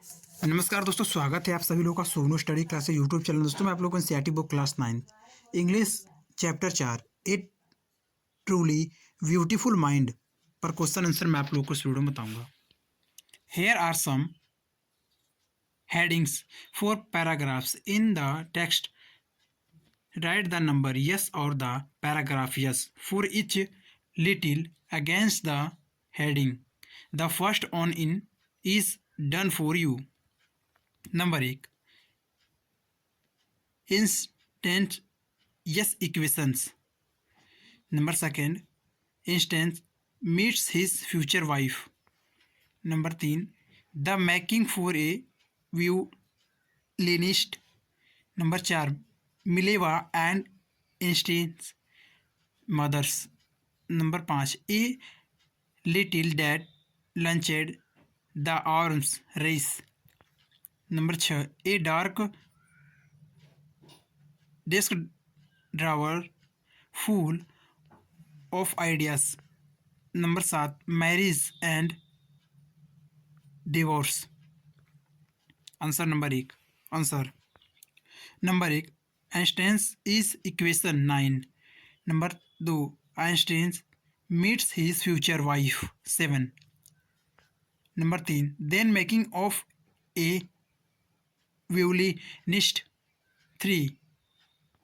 नमस्कार दोस्तों, स्वागत है आप सभी लोगों का Sonu study class YouTube channel. दोस्तों मैं आप लोगों को NCERT book class 9 English chapter 4 a truly beautiful mind पर क्वेश्चन आंसर मैं आप लोगों को इस वीडियो में बताऊंगा। Here are some headings for paragraphs in the text. Write the number yes और the paragraph yes for each little against the heading. The first one in is done for you. Number 1, instant yes equations. Number 2, instant meets his future wife. Number 3, the making for a violinist. Number 4, Mileva and Einstein's mothers. Number 5, a little that launched the arms race. Number 6, a dark desk drawer full of ideas. Number 7, marriage and divorce. Answer number 1। Answer number 1, Einstein's is equation 9। Number 2, Einstein meets his future wife 7। Number 3, then making of a violinist 3।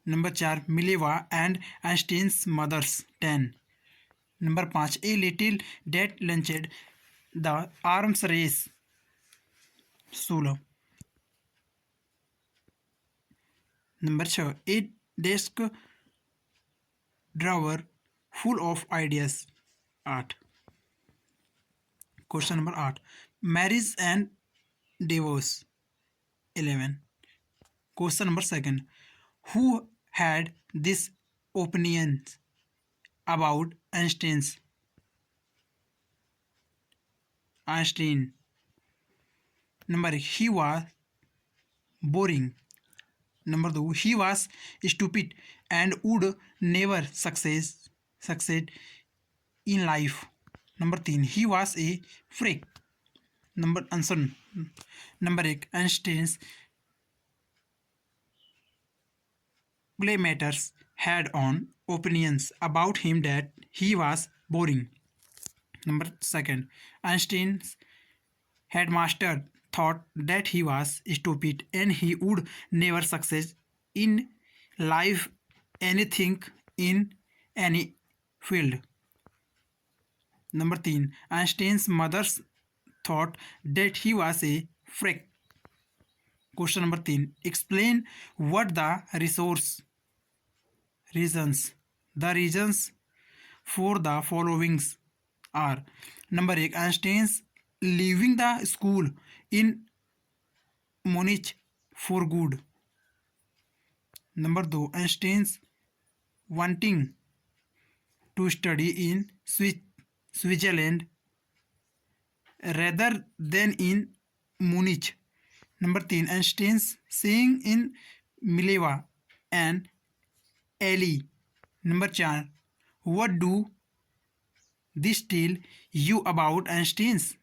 Number 4, Mileva and Einstein's mothers 10। Number 5, a little date launched the arms race 16। Number 6, a desk drawer full of ideas 8। Question number 8, marriage and divorce 11। Question number 2, who had this opinion about Einstein. Number 1, he was boring. Number 2, he was stupid and would never succeed in life. Number 3, he was a freak. Number 1, Einstein's playmates had on opinions about him that he was boring. Number 2, Einstein's headmaster thought that he was stupid and he would never succeed in life anything in any field. Number 3, Einstein's mother thought that he was a freak. Question number 3, explain what the reasons for the following are. Number 1, Einstein's leaving the school in Munich for good. Number 2, Einstein's wanting to study in Switzerland rather than in Munich. Number 3, Einstein's seeing in Mileva and Ellie. Number 4, what do this tell you about Einstein's?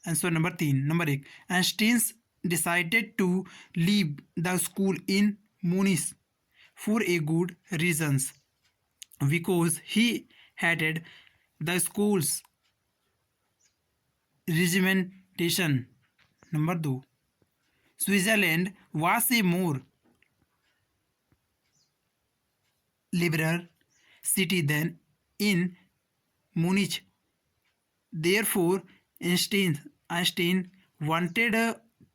Answer number 3. Number 1, Einstein decided to leave the school in Munich for a good reasons because he hated the school's regimentation. Number 2, Switzerland was a more liberal city than in Munich. Therefore, Einstein wanted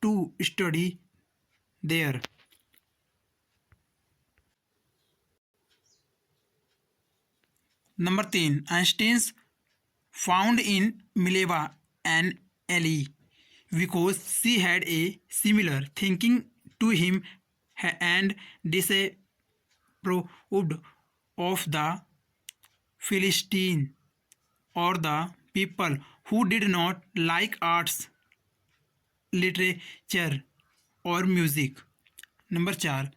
to study there. Number 3, Einstein found in Mileva and Ellie because she had a similar thinking to him and disapproved of the Philistine or the people who did not like arts, literature or music. Number 4,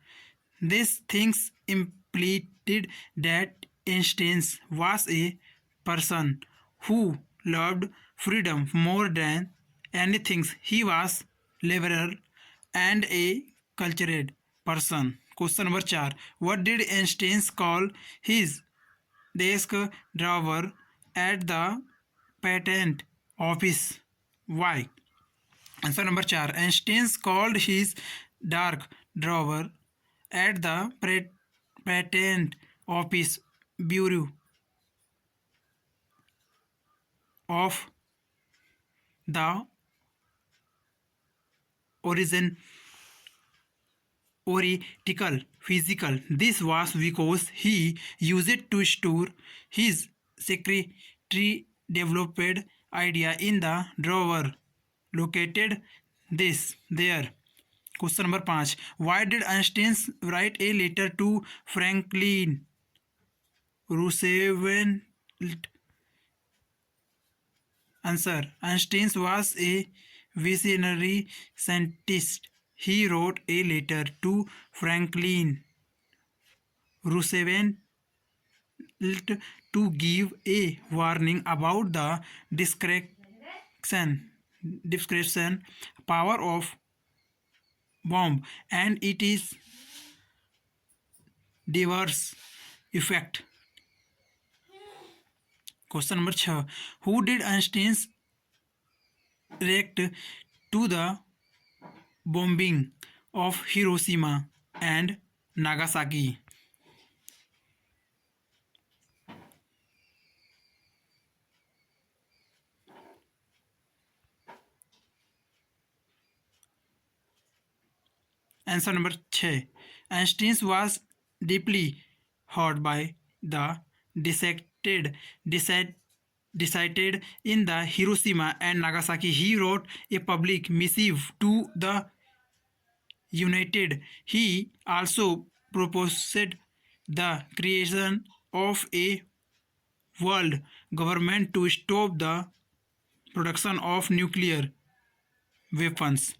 these things implied that Einstein was a person who loved freedom more than anything. He was laborer, and a cultured person. Question number 4. What did Einstein call his desk drawer at the patent office? Why? Answer number 4. Einstein called his dark drawer at the patent office bureau of the origin theoretical physical. This was because he used it to store his secretary developed idea in the drawer located this there. Question number 5. Why did Einstein write a letter to Franklin Roosevelt? Answer. Einstein was a visionary scientist. He wrote a letter to Franklin Roosevelt to give a warning about the discretion power of bomb and its diverse effect. Question number 6. Who did Einstein react to the bombing of Hiroshima and Nagasaki? Answer number 6. Einstein was deeply hurt by the decided in the Hiroshima and Nagasaki. He wrote a public missive to the United. He also proposed the creation of a world government to stop the production of nuclear weapons.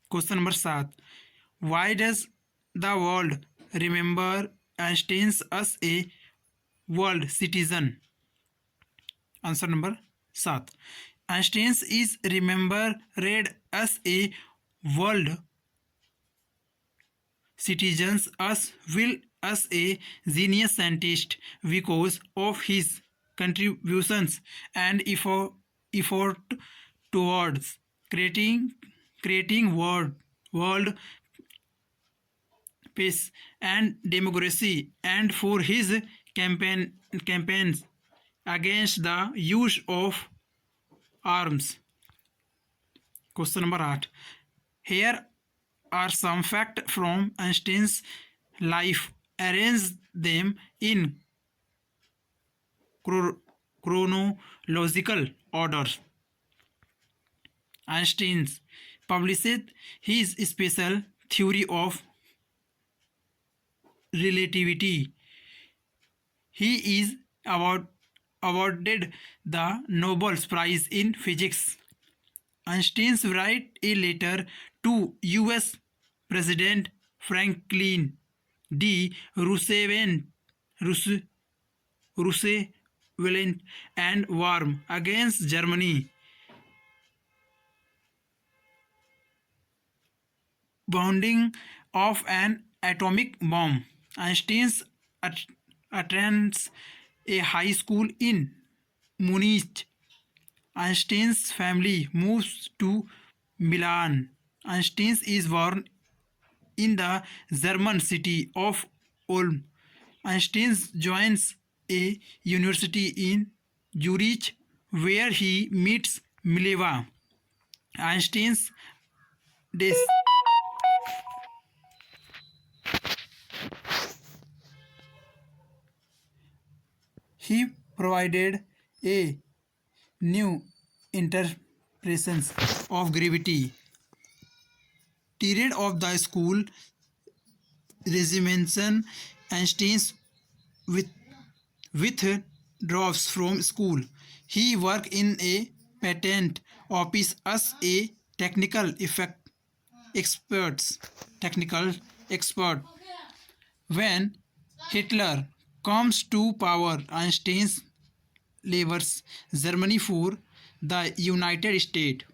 Question number 7. Why does the world remember Einstein as a world citizen? Answer number 7. Einstein is remembered as a world citizen as well as a genius scientist because of his contributions and effort towards creating world peace and democracy and for his campaigns against the use of arms. Question number 8. Here are some facts from Einstein's life. Arrange them in chronological order. Einstein published his special theory of relativity. He is awarded the Nobel Prize in Physics. Einstein wrote a letter to U.S. President Franklin D. Roosevelt and warned against Germany bounding of an atomic bomb. Einstein attends a high school in Munich. Einstein's family moves to Milan. Einstein is born in the German city of Ulm. Einstein joins a university in Zurich where he meets Mileva. Einstein's death. He provided a new interpretation of gravity. Period of the school resignation. Einstein withdraws from school. He worked in a patent office as a technical expert. When Hitler comes to power, Einstein leaves Germany for the United States.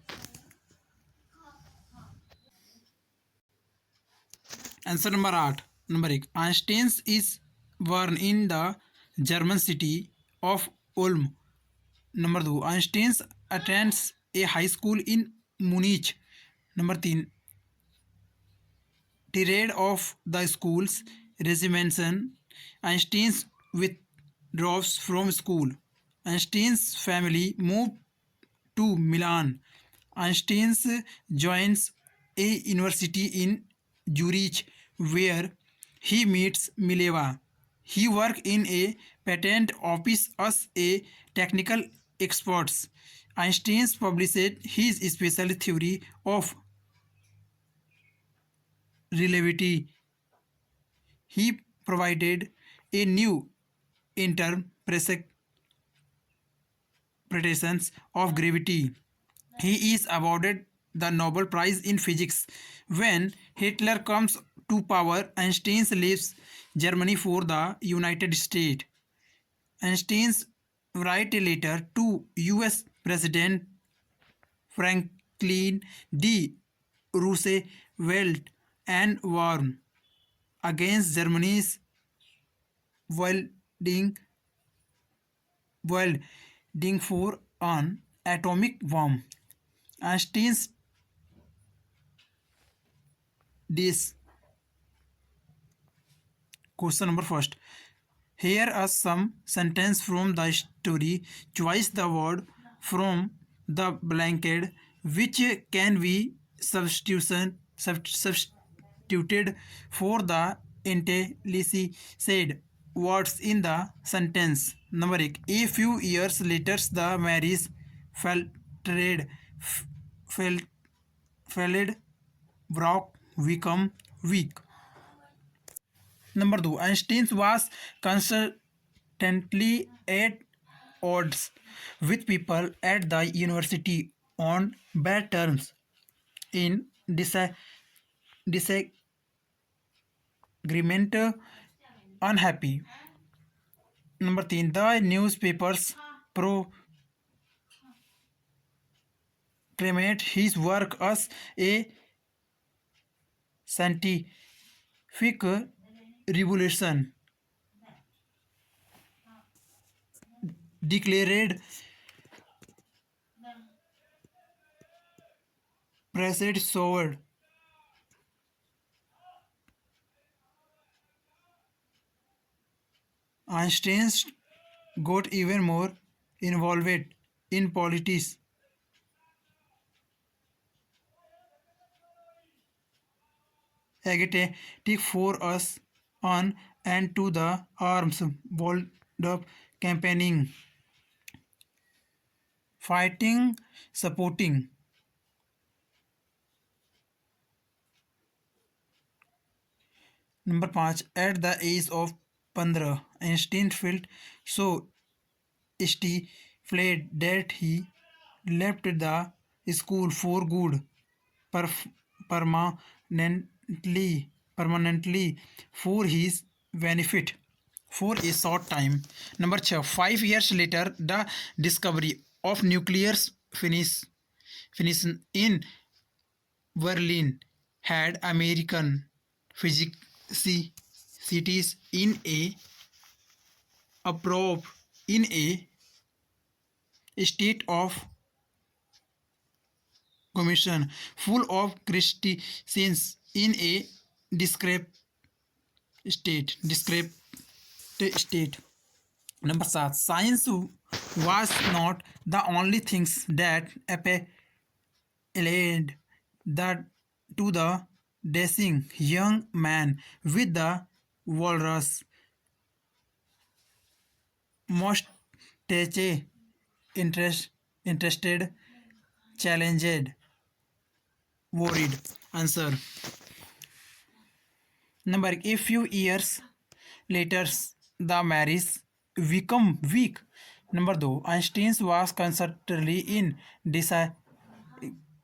Answer number 8. Number 1. Einstein is born in the German city of Ulm. Number 2. Einstein attends a high school in Munich. Number 3. Tirade of the school's resignation. Einstein withdraws from school. Einstein's family moved to Milan. Einstein joins a university in Zurich where he meets Mileva. He works in a patent office as a technical expert. Einstein published his special theory of relativity. He provided a new interpretation of gravity. He is awarded the Nobel Prize in Physics. When Hitler comes to power, Einstein leaves Germany for the United States. Einstein writes a letter to US President Franklin D. Roosevelt and warns against Germany's wielding for an atomic bomb. Einstein's this question number first. Here are some sentences from the story. Choose the word from the blanket which can be substituted for the intellicent words in the sentence. Number 1. A few years later, the marriage faltered, failed, broke, become weak. Number 2. Einstein was constantly at odds with people at the university on bad terms. In disagreement, unhappy. Number 3. The newspapers proclaimed his work as a scientific revolution. Declared present sword. Einstein got even more involved in politics. Agitating for us on and to the arms, bold up campaigning, fighting, supporting. Number 5. At the age of 15, Einstein felt so stifled that he left the school for good, permanently for his benefit for a short time. Number 6. 5 years later, the discovery of nuclear fission in Berlin had American physicists in a uproar, in a state of commission, full of Christians in a discrepant state. Number 7. Science was not the only things that appealed to the dashing young man with the walrus mustache. Interested, challenged, worried. Answer. Number. A few years later, the marriage become weak. Number 2. Einstein was constantly in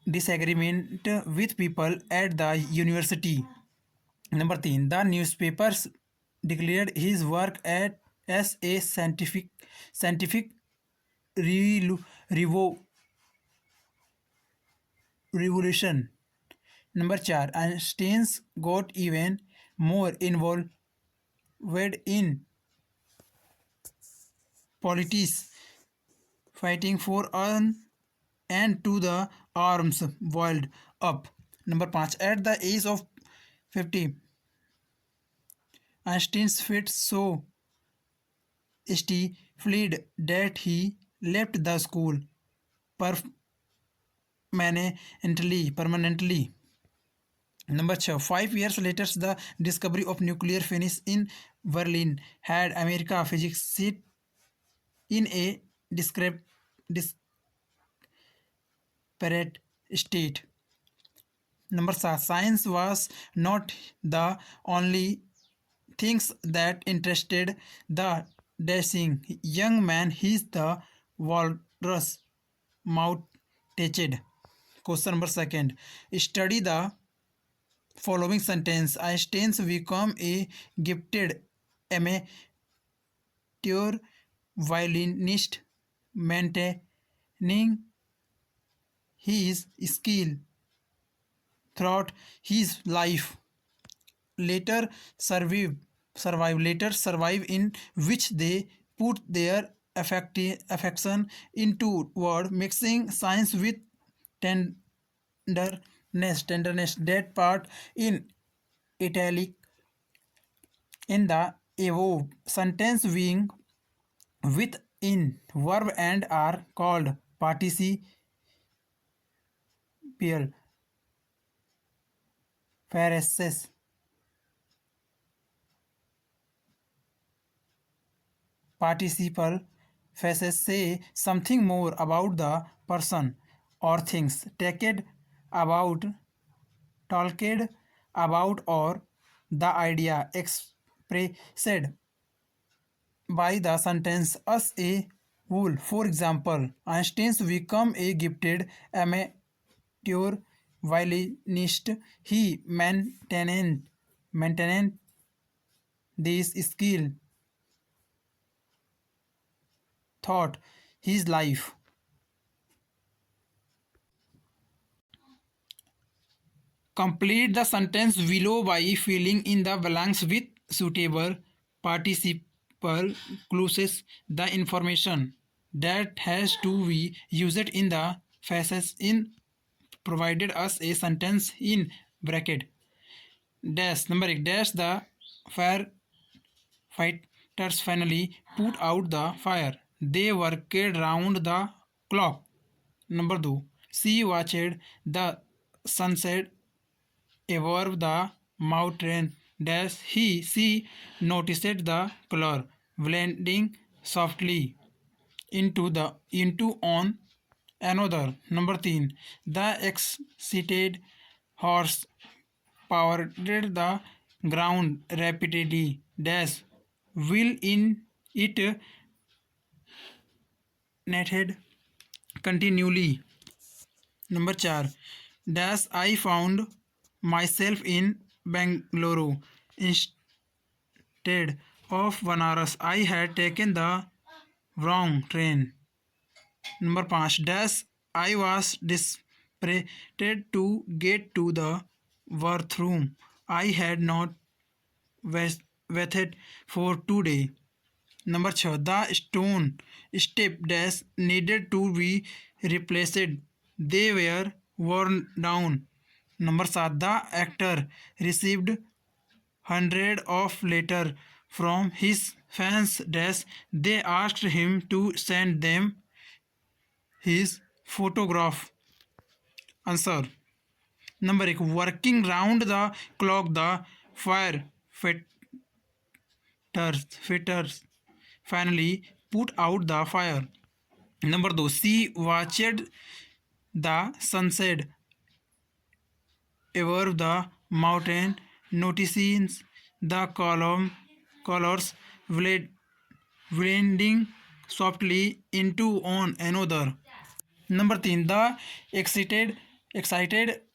disagreement with people at the university. Number 3. The newspapers declared his work as a scientific revolution. Number 4. Einstein got even more involved in politics, fighting for an end to the arms world up. Number 5. At the age of 50, Einstein's feet so stifled that he left the school permanently. Number 6. 5 years later, the discovery of nuclear furnace in Berlin had America physics sit in a disparate state. Number 7. Science was not the only things that interested the dashing young man. He's the walrus mouth touched. Question number 2. Study the following sentence. Einstein become a gifted amateur violinist, maintaining his skill throughout his life. Later survive in which they put their affection into word, mixing science with tenderness. That part in italic in the above sentence being with in verb and are called participial phrases. Participle phrases say something more about the person or things about, talked about, or the idea expressed by the sentence as a whole. For example, Einstein became a gifted amateur violinist. He maintained this skill throughout his life. Complete the sentence below by filling in the blanks with suitable participle clauses. The information that has to be used in the phrases in provided as a sentence in bracket. Dash number 8. Dash the firefighters finally put out the fire. They worked round the clock. Number 2. She watched the sunset above the mountain. Dash she noticed the color blending softly into on another. Number 3. The excited horse powered the ground rapidly. Dash will in it netted continually. Number 4. Dash I found myself in Bangalore instead of Banaras. I had taken the wrong train. Number 5. Dash I was desperate to get to the bathroom. I had not waited for 2 days. Number 6. The stone step dash needed to be replaced. They were worn down. Number 7. The actor received hundreds of letters from his fans dash they asked him to send them his photograph. Answer. Number 8. Working round the clock, the fitters finally put out the fire. Number 2. She watched the sunset above the mountain, noticing the colors blending softly into one another. Number 3. The excited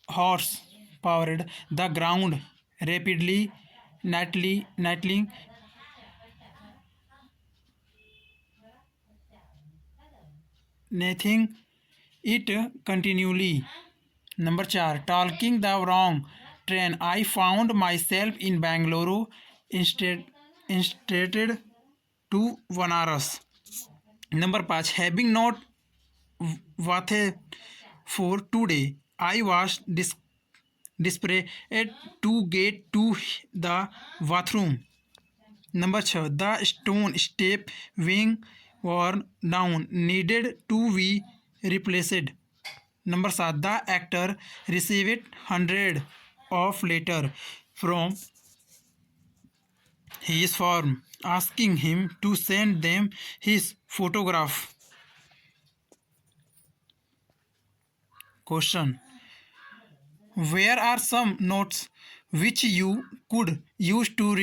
horse powered the ground rapidly, nightly nothing it continually. Number 4. Talking the wrong train. I found myself in Bangalore instead to Vanaras. Number 5. Having not Vathe for today, I was desperate to get to the bathroom. Number 6. The stone step wing worn down needed to be replaced. Number 7. The actor received hundred of letters from his firm asking him to send them his photograph. Question. Where are some notes which you could use to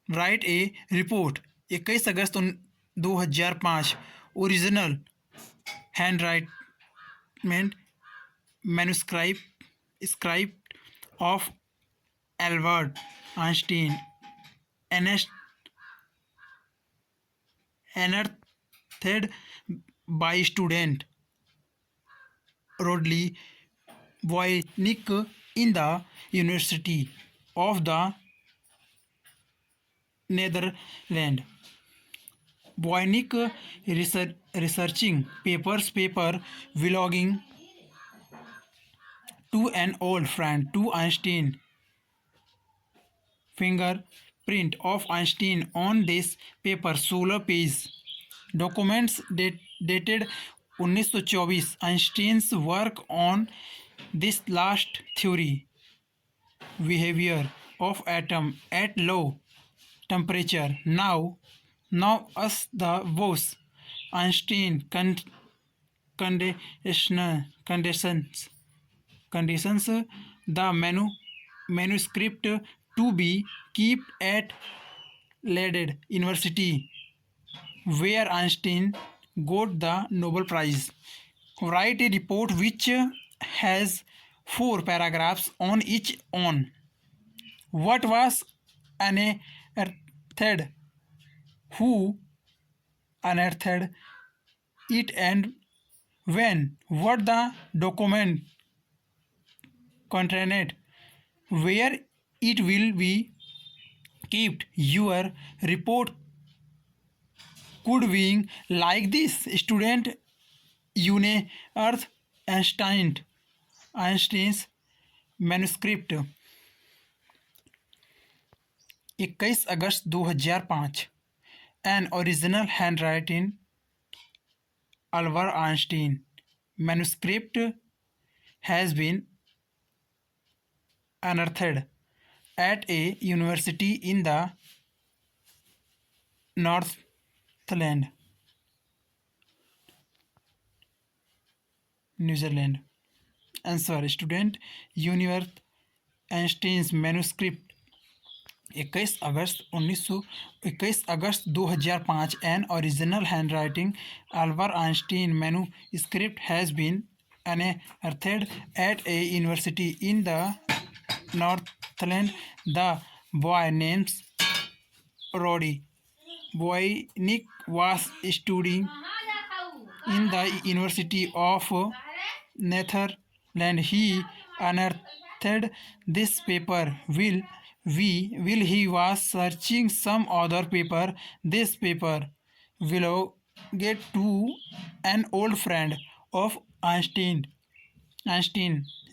write a report? 21 August 2005 original handwritten manuscript of Albert Einstein unearthed by student Rodley Voynich in the University of the Netherlands. Voynich researching paper belonging to an old friend to Einstein. Fingerprint of Einstein on this paper solar page. Documents dated 1924. Einstein's work on this last theory, behavior of atom at low temperature. Now as the Bose Einstein conditions the manuscript to be kept at Leiden University, where Einstein got the Nobel Prize. Write a report which has 4 paragraphs on each on what was unearthed, who unearthed it, and when, what the document contained, where it will be kept. Your report could be like this. Student unearthed Einstein's manuscript 21 August 2005. An original handwriting Albert Einstein manuscript has been unearthed at a university in the Northland, New Zealand. Answer. Student unearthed Einstein's manuscript 21 August 2005. An original handwriting Albert Einstein manuscript has been unearthed at a university in the Northland. The boy named Roddy Voynich was studying in the University of Netherlands. He unearthed this paper while he was searching some other paper. This paper belonged to an old friend of Einstein.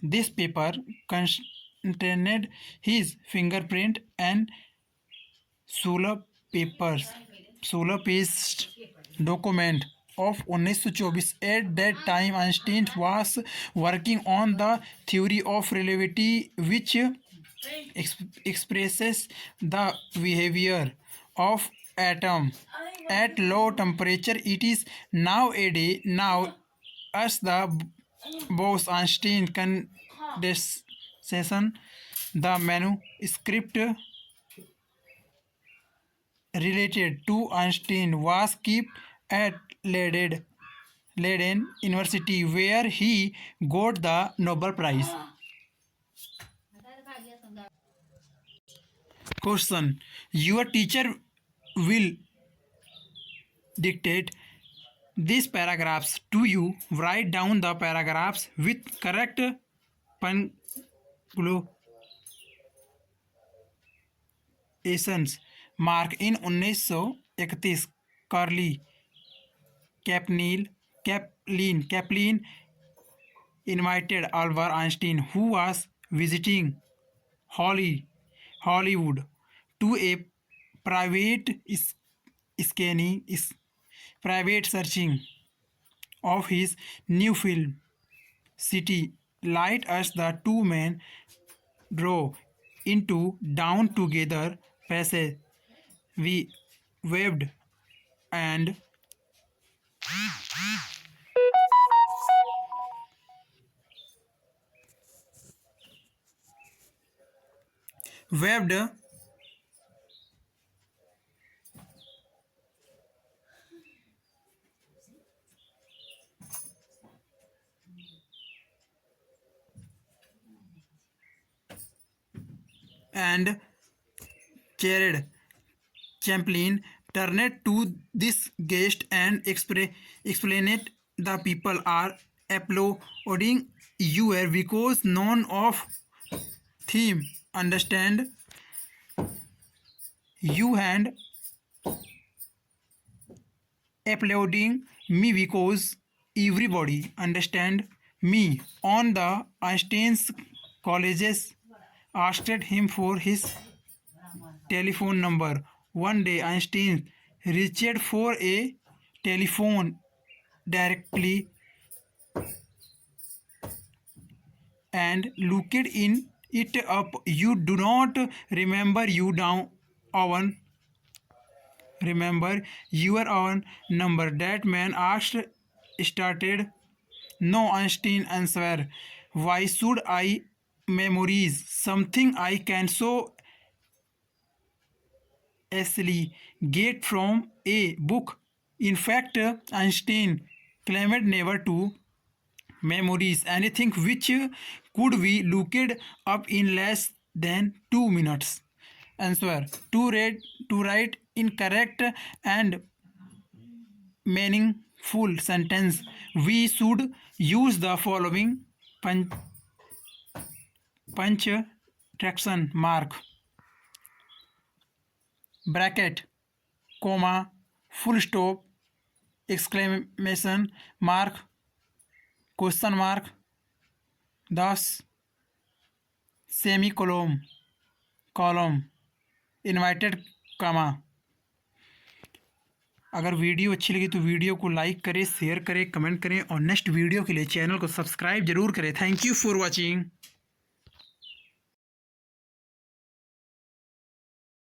This paper contained his fingerprint and solar page document of 1924. At that time, Einstein was working on the theory of relativity, which expresses the behavior of atom at low temperature. It is nowadays now as the Bose-Einstein condensation. The manuscript related to Einstein was kept at Leiden University, where he got the Nobel Prize. Question. Your teacher will dictate these paragraphs to you. Write down the paragraphs with correct punctuations mark in 1931 Charlie Chaplin invited Albert Einstein, who was visiting Hollywood, to a private scanning, private searching of his new film, City Light. As the two men drove into down together passage, we waved and waved and cheered. Champlain turned to this guest and explained, the people are applauding you here because none of them understand you and applauding me because everybody understand me. On the Einstein's colleges asked him for his telephone number. One day Einstein reached for a telephone directly and looked in it up. You do not remember your own number? That man asked. Started. No, Einstein answered. Why should I memorize something I can so easily get from a book? In fact, Einstein claimed never to memorize anything which could be looked up in less than 2 minutes. Answer: to write incorrect and meaningful sentence, we should use the following punctuation mark, bracket, comma, full stop, exclamation mark, question mark, thus semicolon, colon, inverted comma. अगर video अच्छी लगी तो video को like करें, share करें, comment करें और next video के लिए चैनल को सब्सक्राइब जरूर करें। Thank you for watching.